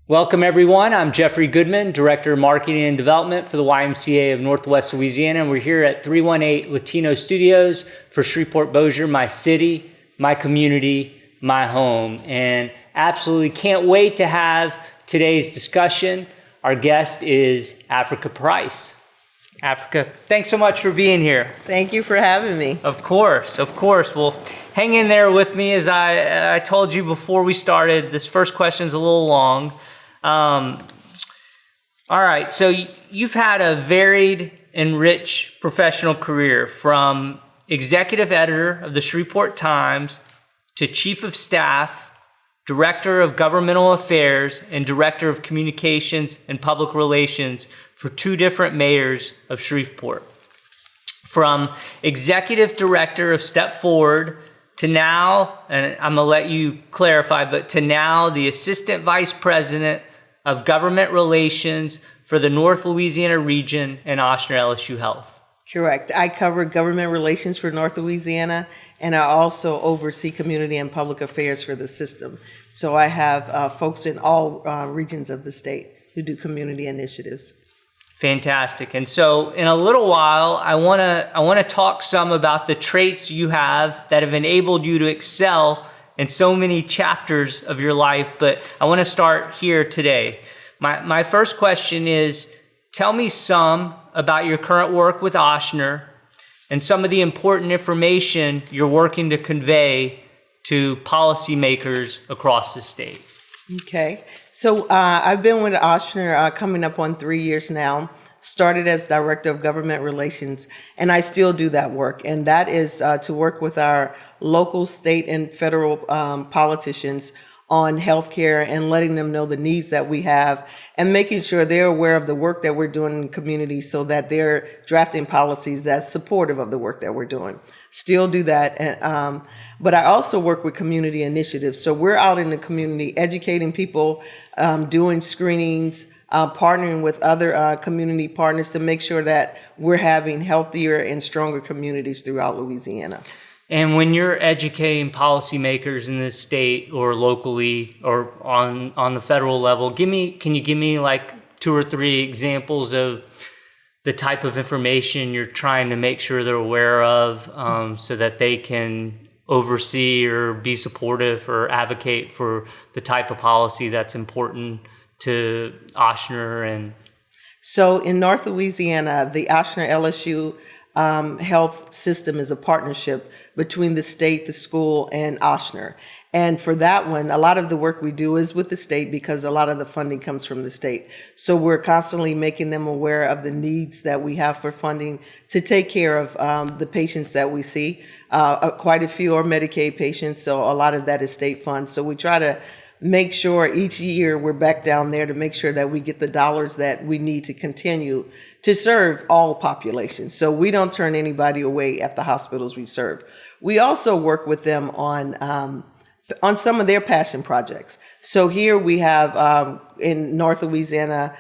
Welcome everyone, I'm Jeffrey Goodman, Director of Marketing and Development for the YMCA of Northwest Louisiana, and we're here at 318 Latino Studios for Shreveport-Bossier, my city, my community, my home. And absolutely can't wait to have today's discussion. Our guest is Africa Price. Africa, thanks so much for being here. Thank you for having me. Of course. Well, hang in there with me. As I told you before we started, this first question is a little long. All right, so you've had a varied and rich professional career, from executive editor of the Shreveport Times to chief of staff, director of governmental affairs, and director of communications and public relations for two different mayors of Shreveport. From executive director of Step Forward to now, and I'm gonna let you clarify, but to now the assistant vice president of government relations for the North Louisiana region and Ochsner Health. Correct. I cover government relations for North Louisiana, and I also oversee community and public affairs for the system. So I have folks in all regions of the state who do community initiatives. Fantastic. And so in a little while, I wanna talk some about the traits you have that have enabled you to excel in so many chapters of your life, but I want to start here today. My first question is, tell me some about your current work with Ochsner and some of the important information you're working to convey to policymakers across the state. Okay, so I've been with Ochsner coming up on 3 years now. Started as director of government relations, and I still do that work, and that is to work with our local, state, and federal politicians on healthcare and letting them know the needs that we have and making sure they're aware of the work that we're doing in the community so that they're drafting policies that's supportive of the work that we're doing. Still do that, but I also work with community initiatives. So we're out in the community educating people, doing screenings, partnering with other community partners to make sure that we're having healthier and stronger communities throughout Louisiana. And when you're educating policymakers in the state or locally or on the federal level, can you give me like 2 or 3 examples of the type of information you're trying to make sure they're aware of, so that they can oversee or be supportive or advocate for the type of policy that's important to Ochsner? And so in North Louisiana, the Ochsner LSU health system is a partnership between the state, the school, and Ochsner. And for that one, a lot of the work we do is with the state because a lot of the funding comes from the state. So we're constantly making them aware of the needs that we have for funding to take care of the patients that we see. Quite a few are Medicaid patients, so a lot of that is state funds. So we try to make sure each year we're back down there to make sure that we get the dollars that we need to continue to serve all populations. So we don't turn anybody away at the hospitals we serve. We also work with them on some of their passion projects. So here we have in North Louisiana,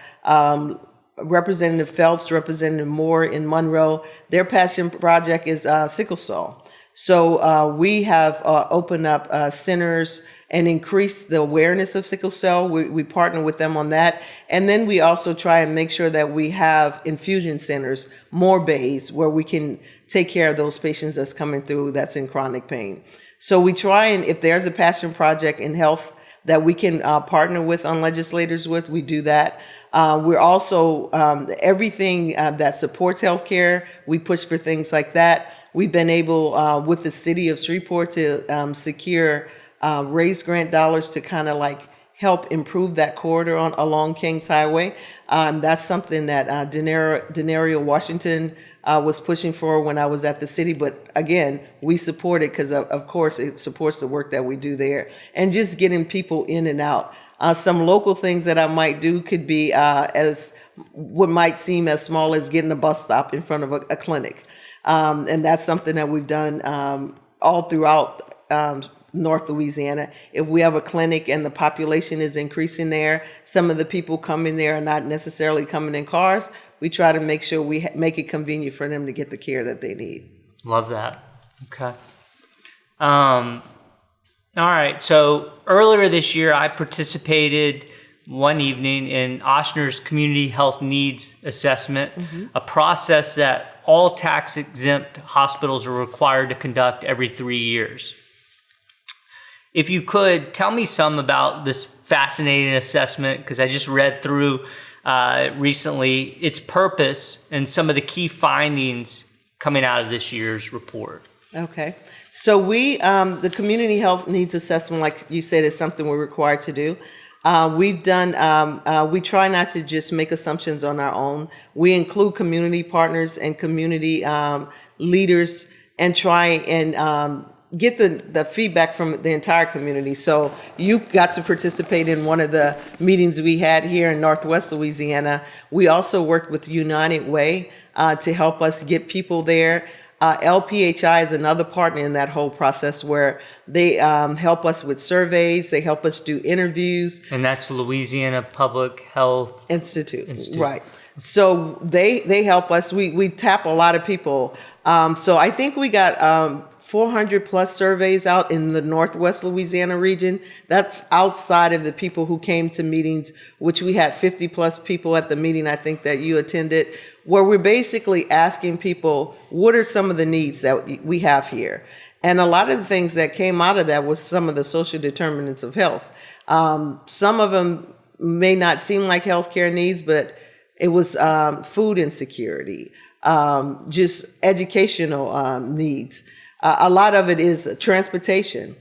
Representative Phelps, Representative Moore in Monroe. Their passion project is sickle cell. So we have opened up centers and increased the awareness of sickle cell. We partner with them on that. And then we also try and make sure that we have infusion centers, more bays, where we can take care of those patients that's coming through that's in chronic pain. So we try, and if there's a passion project in health that we can partner with on legislators with, we do that. We're also, everything that supports healthcare, we push for things like that. We've been able, with the city of Shreveport, to secure raise grant dollars to kind of like help improve that corridor along Kings Highway. That's something that Denario Washington was pushing for when I was at the city. But again, we support it because of course it supports the work that we do there and just getting people in and out. Some local things that I might do could be as what might seem as small as getting a bus stop in front of a clinic. And that's something that we've done all throughout North Louisiana. If we have a clinic and the population is increasing there, some of the people coming there are not necessarily coming in cars. We try to make sure we make it convenient for them to get the care that they need. Love that. Okay. All right. So earlier this year, I participated one evening in Ochsner's Community Health Needs Assessment, a process that all tax-exempt hospitals are required to conduct every 3 years. If you could, tell me some about this fascinating assessment, because I just read through recently its purpose and some of the key findings coming out of this year's report. Okay. So the Community Health Needs Assessment, like you said, is something we're required to do. We try not to just make assumptions on our own. We include community partners and community leaders and try and get the feedback from the entire community. So you got to participate in one of the meetings we had here in Northwest Louisiana. We also worked with United Way to help us get people there. LPHI is another partner in that whole process where they help us with surveys, they help us do interviews. And that's Louisiana Public Health Institute. Right. So they help us. We tap a lot of people. So I think we got 400 plus surveys out in the Northwest Louisiana region. That's outside of the people who came to meetings, which we had 50 plus people at the meeting I think that you attended, where we're basically asking people, what are some of the needs that we have here? And a lot of the things that came out of that was some of the social determinants of health. Some of them may not seem like healthcare needs, but it was food insecurity, just educational needs. A lot of it is transportation.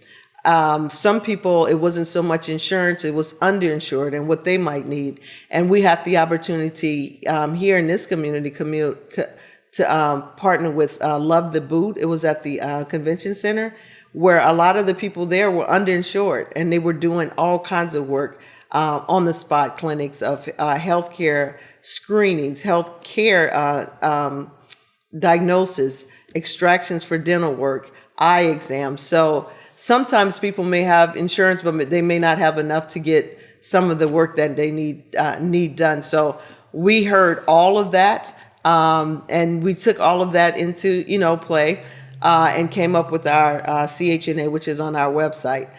Some people, it wasn't so much insurance, it was underinsured and what they might need. And we had the opportunity here in this community to partner with Love the Boot. It was at the convention center where a lot of the people there were underinsured and they were doing all kinds of work on the spot clinics of healthcare screenings, healthcare diagnosis, extractions for dental work, eye exams. So sometimes people may have insurance, but they may not have enough to get some of the work that they need done. So we heard all of that, and we took all of that into play, and came up with our CHNA, which is on our website.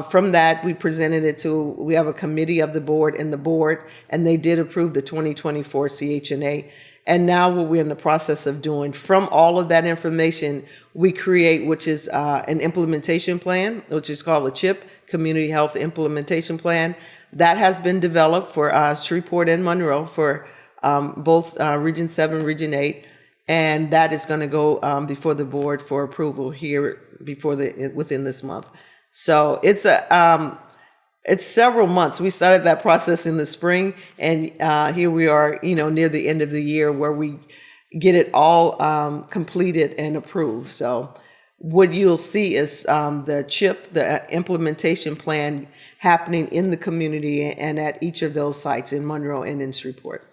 From that, we presented it we have a committee of the board, and they did approve the 2024 CHNA. And now what we're in the process of doing, from all of that information, we create, which is an implementation plan, which is called a CHIP, Community Health Implementation Plan. That has been developed for Shreveport and Monroe for both Region 7, Region 8. And that is going to go before the board for approval here within this month. So it's several months. We started that process in the spring, and here we are, near the end of the year where we get it all completed and approved. So what you'll see is the CHIP, the implementation plan, happening in the community and at each of those sites in Monroe and in Shreveport.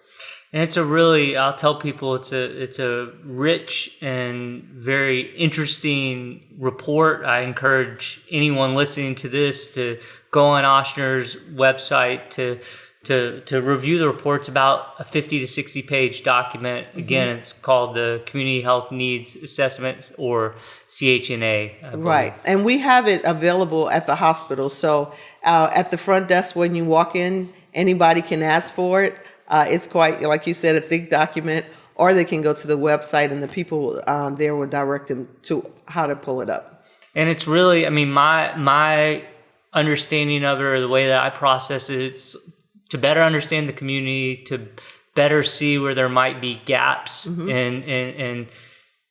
And I'll tell people it's a rich and very interesting report. I encourage anyone listening to this to go on Ochsner's website to review the reports. About a 50 to 60 page document. Again, it's called the Community Health Needs Assessments, or CHNA. Right. And we have it available at the hospital. So at the front desk when you walk in, anybody can ask for it. It's quite, like you said, a thick document, or they can go to the website and the people there will direct them to how to pull it up. And it's really, my understanding of it, or the way that I process it, it's to better understand the community, to better see where there might be gaps in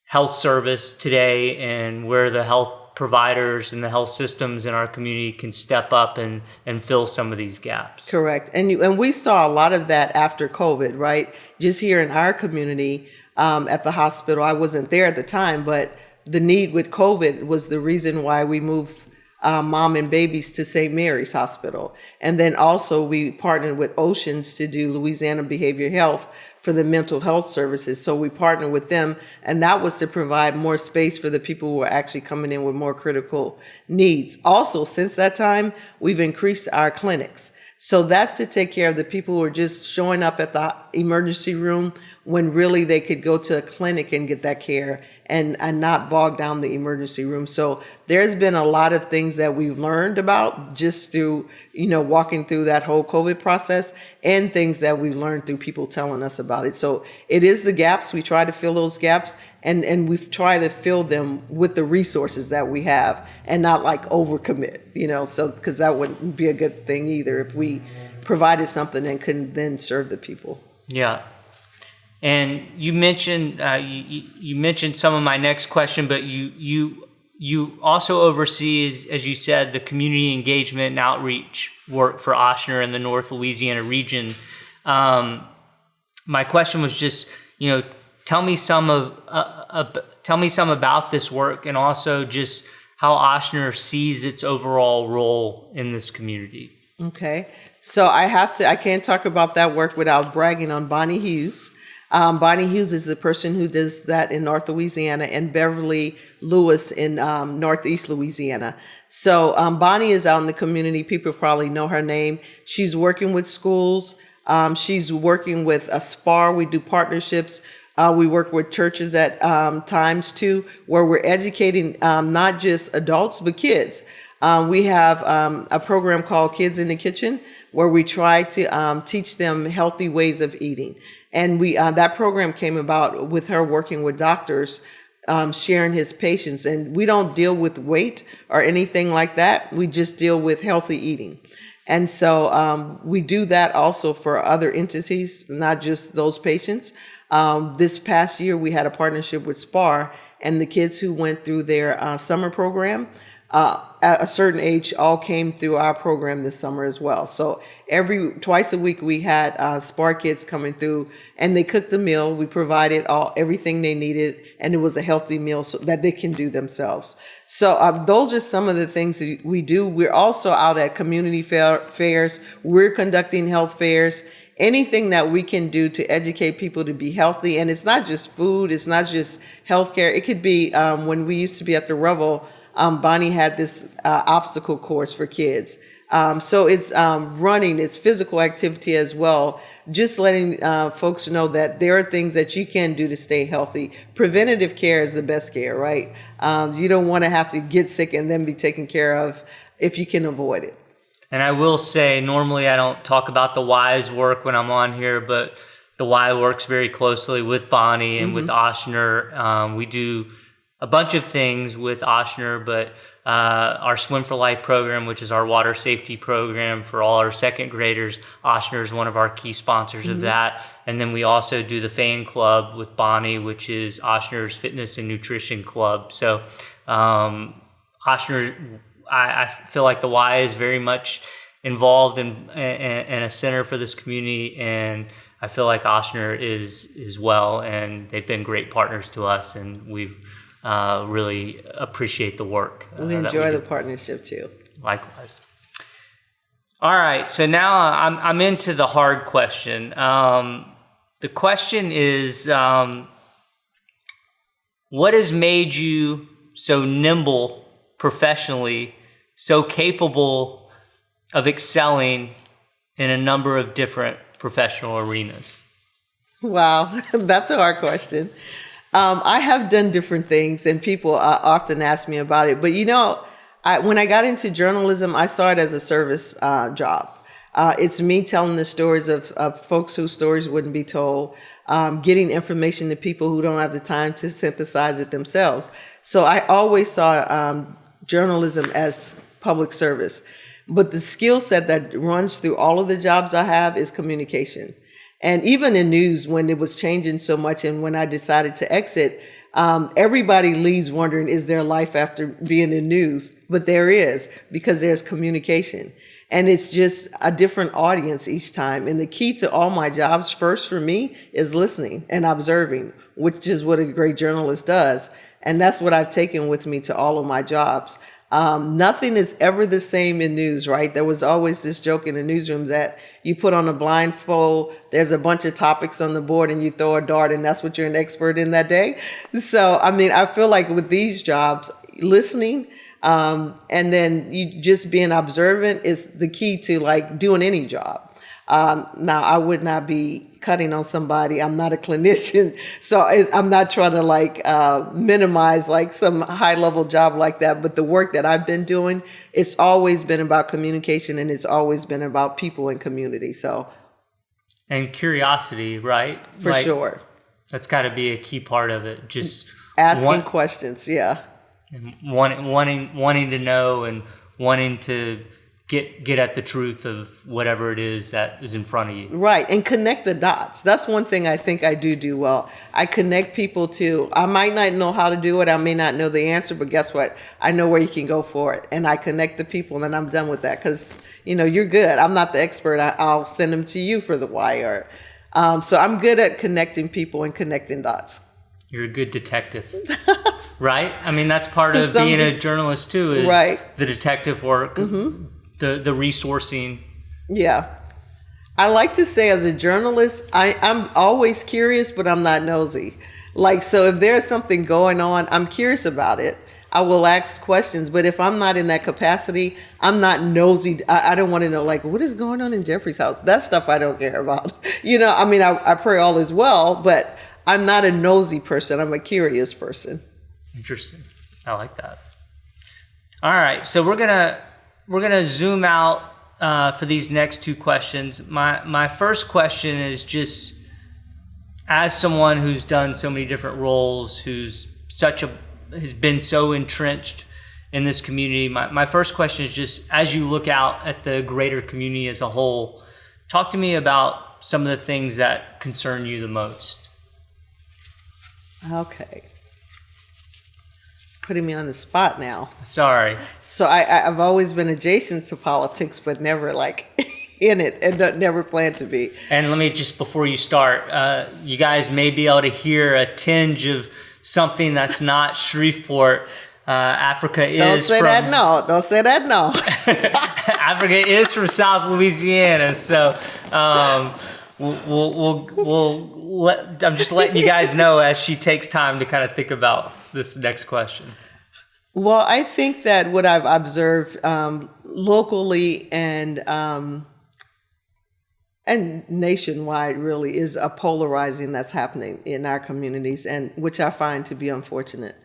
health service today, and where the health providers and the health systems in our community can step up and fill some of these gaps. Correct. And we saw a lot of that after COVID, right? Just here in our community at the hospital. I wasn't there at the time, but the need with COVID was the reason why we moved mom and babies to St. Mary's Hospital. And then also we partnered with Oceans to do Louisiana Behavioral Health for the mental health services. So we partnered with them, and that was to provide more space for the people who are actually coming in with more critical needs. Also, since that time, we've increased our clinics. So that's to take care of the people who are just showing up at the emergency room when really they could go to a clinic and get that care and not bog down the emergency room. So there's been a lot of things that we've learned about just through, walking through that whole COVID process, and things that we've learned through people telling us about it. So it is the gaps. We try to fill those gaps, and we've tried to fill them with the resources that we have and not like overcommit, so because that wouldn't be a good thing either if we provided something and couldn't then serve the people. Yeah. And you mentioned you mentioned some of my next question, but you also oversee, as you said, the community engagement and outreach work for Ochsner in the North Louisiana region. My question was just, tell me some about this work, and also just how Ochsner sees its overall role in this community. Okay, so I can't talk about that work without bragging on Bonnie Hughes. Bonnie Hughes is the person who does that in North Louisiana, and Beverly Lewis in Northeast Louisiana. So Bonnie is out in the community. People probably know her name. She's working with schools. She's working with a SPAR. We do partnerships. We work with churches at times too, where we're educating not just adults, but kids. We have a program called Kids in the Kitchen, where we try to teach them healthy ways of eating. And that program came about with her working with doctors, sharing his patients. And we don't deal with weight or anything like that. We just deal with healthy eating. And so we do that also for other entities, not just those patients. This past year, we had a partnership with SPAR, and the kids who went through their summer program, at a certain age, all came through our program this summer as well. So twice a week we had SPAR kids coming through, and they cooked a meal. We provided everything they needed, and it was a healthy meal so that they can do themselves. So those are some of the things that we do. We're also out at community fairs. We're conducting health fairs. Anything that we can do to educate people to be healthy. And it's not just food, it's not just healthcare. It could be when we used to be at the Revel, Bonnie had this obstacle course for kids. So it's running, it's physical activity as well. Just letting folks know that there are things that you can do to stay healthy. Preventative care is the best care, right? You don't want to have to get sick and then be taken care of if you can avoid it. And I will say, normally I don't talk about the Y's work when I'm on here, but the Y works very closely with Bonnie and with Ochsner. We do a bunch of things with Ochsner, but our Swim for Life program, which is our water safety program for all our second graders, Ochsner is one of our key sponsors of that. And then we also do the fan club with Bonnie, which is Ochsner's fitness and nutrition club. So Ochsner, I feel like the Y is very much involved in a center for this community, and I feel like Ochsner is as well, and they've been great partners to us, and we've really appreciate the work. We enjoy the partnership too. Likewise. All right, so now I'm into the hard question. The question is, what has made you so nimble professionally, so capable of excelling in a number of different professional arenas? Wow, that's a hard question. I have done different things, and people often ask me about it. But when I got into journalism, I saw it as a service job. It's me telling the stories of folks whose stories wouldn't be told, getting information to people who don't have the time to synthesize it themselves. So I always saw journalism as public service. But the skill set that runs through all of the jobs I have is communication. And even in news, when it was changing so much, and when I decided to exit, everybody leaves wondering, is there life after being in news? But there is, because there's communication. And it's just a different audience each time. And the key to all my jobs, first for me, is listening and observing, which is what a great journalist does. And that's what I've taken with me to all of my jobs. Nothing is ever the same in news, right? There was always this joke in the newsroom that you put on a blindfold, there's a bunch of topics on the board, and you throw a dart, and that's what you're an expert in that day. So, I feel like with these jobs, listening, And then you just being observant is the key to like doing any job. Now, I would not be cutting on somebody. I'm not a clinician, so I'm not trying to like minimize like some high level job like that. But the work that I've been doing, it's always been about communication, and it's always been about people and community. So, and curiosity, right? For sure, that's got to be a key part of it. Just asking questions, yeah, and wanting to know and wanting to get at the truth of whatever it is that is in front of you. Right, and connect the dots. That's one thing I think I do well. I connect people to, I might not know how to do it, I may not know the answer, but guess what? I know where you can go for it. And I connect the people, and I'm done with that because, you're good. I'm not the expert. I'll send them to you for the why. So I'm good at connecting people and connecting dots. You're a good detective, right? I mean, that's part of being a journalist too, is the detective work. Mm-hmm. The resourcing. Yeah. I like to say as a journalist, I'm always curious, but I'm not nosy. Like, so if there's something going on, I'm curious about it. I will ask questions, but if I'm not in that capacity, I'm not nosy. I don't want to know, like, what is going on in Jeffrey's house? That stuff I don't care about. I pray all is well, but I'm not a nosy person. I'm a curious person. Interesting. I like that. All right. So we're going to zoom out for these next two questions. My first question is just, as someone who's done so many different roles, has been so entrenched in this community, my first question is just, as you look out at the greater community as a whole, talk to me about some of the things that concern you the most. Okay. Putting me on the spot now. Sorry. So I've always been adjacent to politics, but never like in it, and never planned to be. And let me just, before you start, you guys may be able to hear a tinge of something that's not Shreveport. Africa is Don't say that no. Africa is from South Louisiana, so I'm just letting you guys know as she takes time to kind of think about this next question. Well, I think that what I've observed locally and nationwide really is a polarizing that's happening in our communities, and which I find to be unfortunate.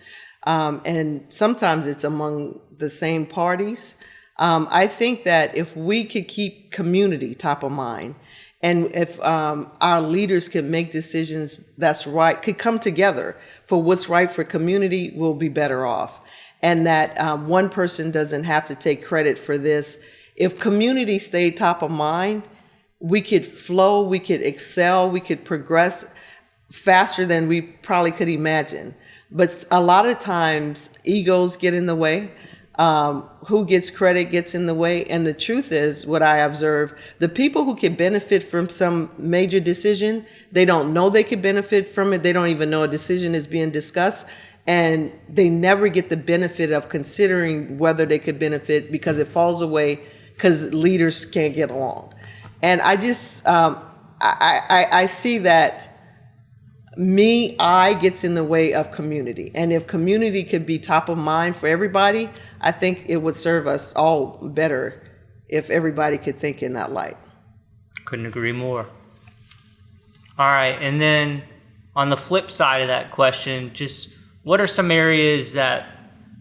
And sometimes it's among the same parties. I think that if we could keep community top of mind, and if our leaders can make decisions that's right, could come together for what's right for community, we'll be better off. And that one person doesn't have to take credit for this. If community stayed top of mind, we could flow, we could excel, we could progress faster than we probably could imagine. But a lot of times egos get in the way. Who gets credit gets in the way. And the truth is, what I observe, the people who can benefit from some major decision, they don't know they could benefit from it. They don't even know a decision is being discussed. And they never get the benefit of considering whether they could benefit, because it falls away because leaders can't get along. And I just, I see that I gets in the way of community. And if community could be top of mind for everybody, I think it would serve us all better if everybody could think in that light. Couldn't agree more. All right. And then on the flip side of that question, just what are some areas that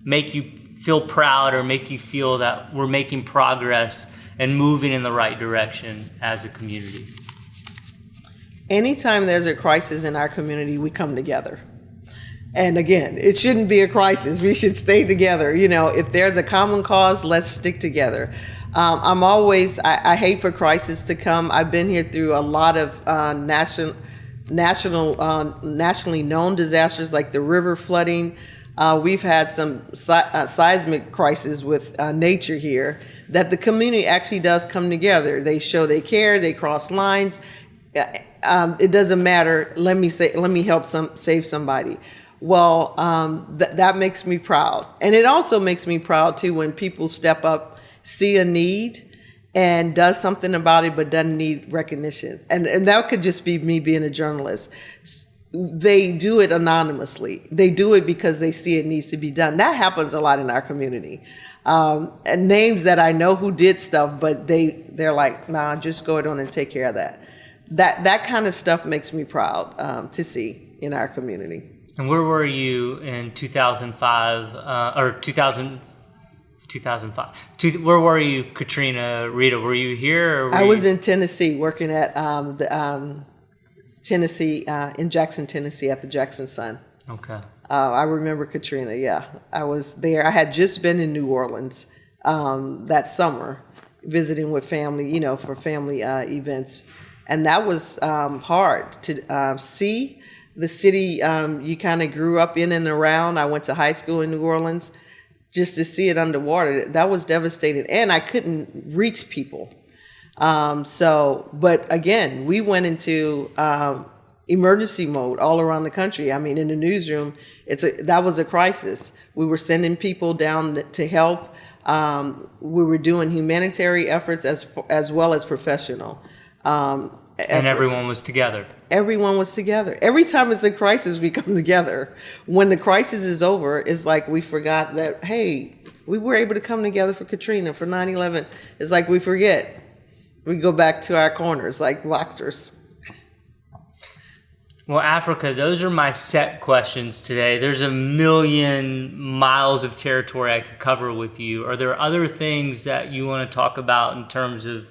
make you feel proud or make you feel that we're making progress and moving in the right direction as a community? Anytime there's a crisis in our community, we come together. And again, it shouldn't be a crisis. We should stay together. If there's a common cause, let's stick together. I hate for crisis to come. I've been here through a lot of nationally known disasters like the river flooding. We've had some seismic crises with nature here that the community actually does come together. They show they care, they cross lines. It doesn't matter. Let me help save somebody. Well, that makes me proud. And it also makes me proud too when people step up, see a need, and does something about it, but doesn't need recognition. And that could just be me being a journalist. they do it anonymously. They do it because they see it needs to be done. That happens a lot in our community. And names that I know who did stuff, but they're like, nah, just go on and take care of that. That kind of stuff makes me proud to see in our community. And where were you in 2005 or 2005? Where were you, Katrina, Rita? Were you here? Or I was in Tennessee working at Tennessee, in Jackson, Tennessee at the Jackson Sun. Okay. I remember Katrina, yeah. I was there. I had just been in New Orleans that summer, visiting with family, for family events. And that was hard to see the city you kind of grew up in and around. I went to high school in New Orleans. Just to see it underwater, that was devastating. And I couldn't reach people. But again, we went into emergency mode all around the country. I mean, in the newsroom, that was a crisis. We were sending people down to help. We were doing humanitarian efforts as well as professional efforts. And everyone was together. Everyone was together. Every time it's a crisis, we come together. When the crisis is over, it's like we forgot that, hey, we were able to come together for Katrina, for 9/11. It's like we forget. We go back to our corners like boxers. Well, Africa, those are my set questions today. There's a million miles of territory I could cover with you. Are there other things that you want to talk about in terms of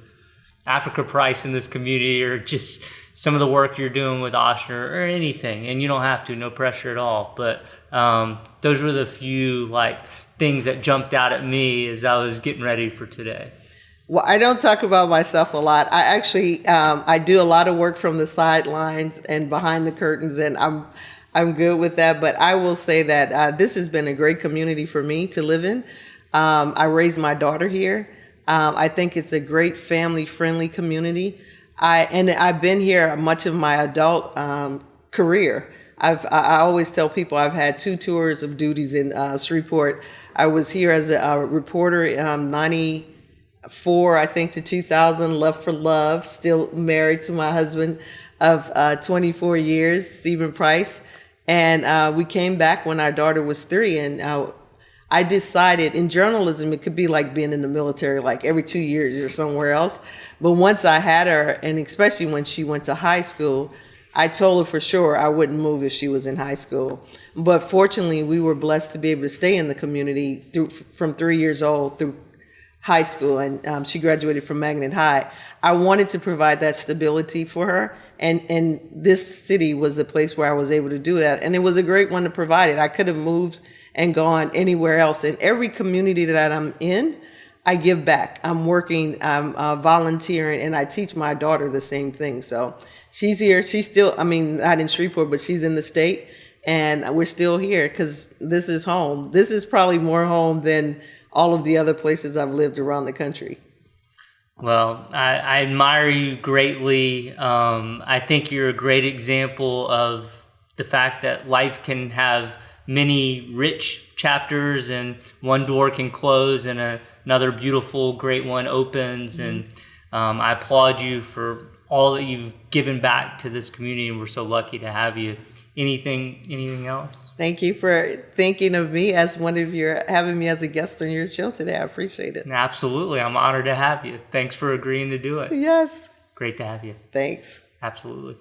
Africa Price in this community, or just some of the work you're doing with Ochsner, or anything? And you don't have to, no pressure at all. But those were the few things that jumped out at me as I was getting ready for today. Well, I don't talk about myself a lot. I actually I do a lot of work from the sidelines and behind the curtains, and I'm good with that. But I will say that this has been a great community for me to live in. I raised my daughter here. I think it's a great family-friendly community. I've been here much of my adult career. I always tell people I've had 2 tours of duties in Shreveport. I was here as a reporter 94, I think, to 2000, Love for Love, still married to my husband of 24 years, Stephen Price. And we came back when our daughter was 3, and I decided in journalism, it could be like being in the military, like every 2 years or somewhere else. But once I had her, and especially when she went to high school, I told her for sure I wouldn't move if she was in high school. But fortunately, we were blessed to be able to stay in the community from 3 years old through high school, and she graduated from Magnet High. I wanted to provide that stability for her, and this city was the place where I was able to do that, and it was a great one to provide it. I could have moved and gone anywhere else. In every community that I'm in, I give back. I'm working, I'm volunteering, and I teach my daughter the same thing. So she's here. She's still, not in Shreveport, but she's in the state, and we're still here because this is home. This is probably more home than all of the other places I've lived around the country. Well, I admire you greatly. I think you're a great example of the fact that life can have many rich chapters, and one door can close and another beautiful, great one opens. And I applaud you for all that you've given back to this community, and we're so lucky to have you. Anything else? Thank you for thinking of me as having me as a guest on your show today. I appreciate it. Absolutely. I'm honored to have you. Thanks for agreeing to do it. Yes. Great to have you. Thanks. Absolutely.